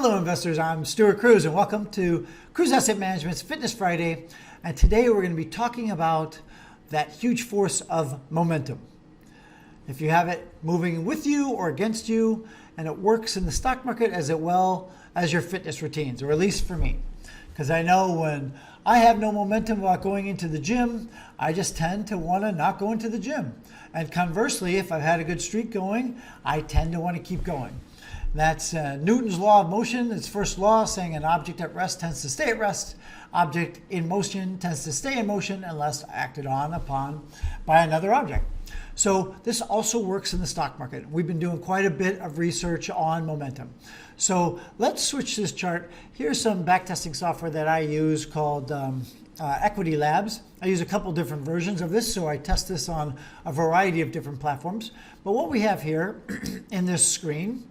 Hello investors, I'm Stuart Kruse and welcome to Kruse Asset Management's Fitness Friday. And today we're going to be talking about that huge force of momentum. If you have it moving with you or against you, and it works in the stock market as well as your fitness routines, or at least for me. Because I know when I have no momentum about going into the gym, I just tend to want to not go into the gym. And conversely, if I've had a good streak going, I tend to want to keep going. That's Newton's law of motion, its first law, saying an object at rest tends to stay at rest. Object in motion tends to stay in motion unless acted upon by another object. So this also works in the stock market. We've been doing quite a bit of research on momentum. So let's switch this chart. Here's some backtesting software that I use called Equity Labs. I use a couple different versions of this, so I test this on a variety of different platforms. But what we have here in this screen,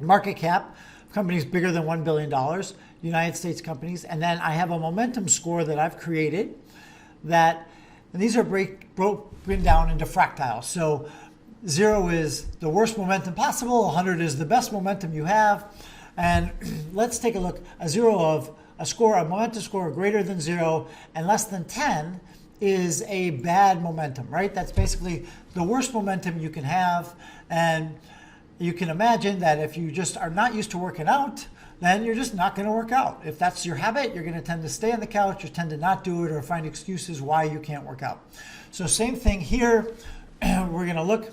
market cap, companies bigger than $1 billion, United States companies, and then I have a momentum score that I've created that, and these are broken down into fractals. So 0 is the worst momentum possible, 100 is the best momentum you have, and let's take a look. A momentum score greater than 0 and less than 10 is a bad momentum, right? That's basically the worst momentum you can have, and you can imagine that if you just are not used to working out, then you're just not going to work out. If that's your habit, you're going to tend to stay on the couch or tend to not do it or find excuses why you can't work out. So same thing here. We're going to look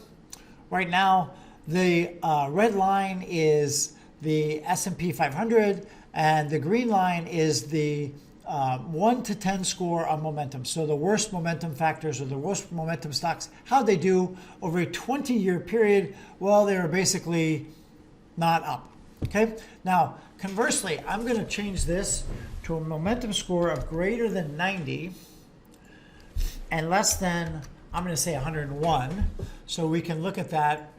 right now. The red line is the S&P 500 and the green line is the 1 to 10 score on momentum. So the worst momentum factors or the worst momentum stocks, how they do over a 20-year period. Well, they are basically not up. Okay. Now, conversely, I'm going to change this to a momentum score of greater than 90 and less than, I'm going to say 101. So we can look at that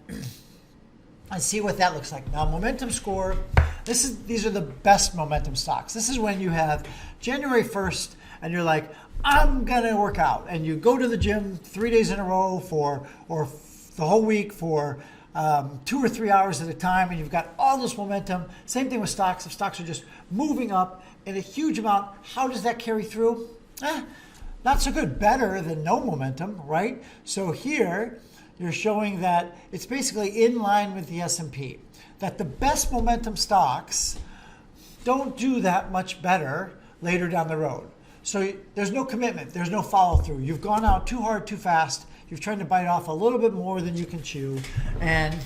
and see what that looks like. Now, momentum score, these are the best momentum stocks. This is when you have January 1st and you're like, I'm going to work out. And you go to the gym 3 days in a row or the whole week for 2 or 3 hours at a time, and you've got all this momentum. Same thing with stocks. If stocks are just moving up in a huge amount, how does that carry through? Not so good. Better than no momentum, right? So here, you're showing that it's basically in line with the S&P, that the best momentum stocks don't do that much better later down the road. So there's no commitment, there's no follow through. You've gone out too hard, too fast. You've tried to bite off a little bit more than you can chew, and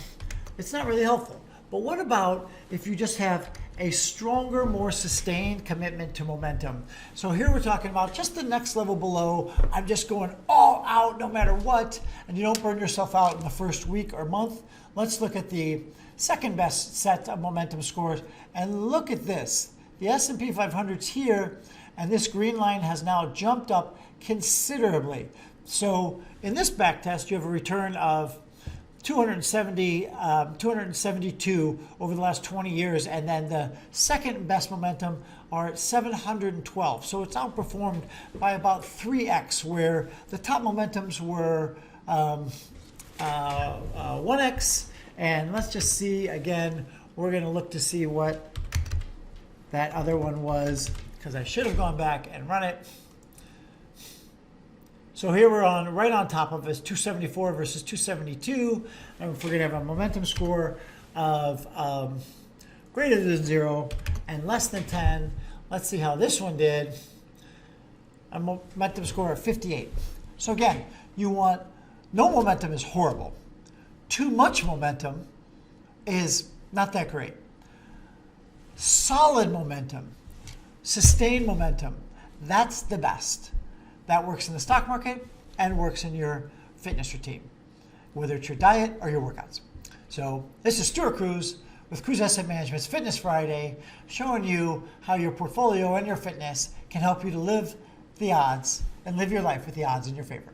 it's not really helpful. But what about if you just have a stronger, more sustained commitment to momentum? So here we're talking about just the next level below. I'm just going all out no matter what, and you don't burn yourself out in the first week or month. Let's look at the second best set of momentum scores, and look at this. The S&P 500's here, and this green line has now jumped up considerably. So in this back test, you have a return of 272 over the last 20 years, and then the second best momentum are at 712. So it's outperformed by about 3x, where the top momentums were 1x. And let's just see again, we're going to look to see what that other one was, because I should have gone back and run it. So here we're right on top of us, 274 versus 272. And if we're going to have a momentum score of greater than 0 and less than 10, let's see how this one did. A momentum score of 58. So again, you want, no momentum is horrible. Too much momentum is not that great. Solid momentum, sustained momentum, that's the best. That works in the stock market and works in your fitness routine, whether it's your diet or your workouts. So this is Stuart Kruse with Kruse Asset Management's Fitness Friday, showing you how your portfolio and your fitness can help you to live the odds and live your life with the odds in your favor.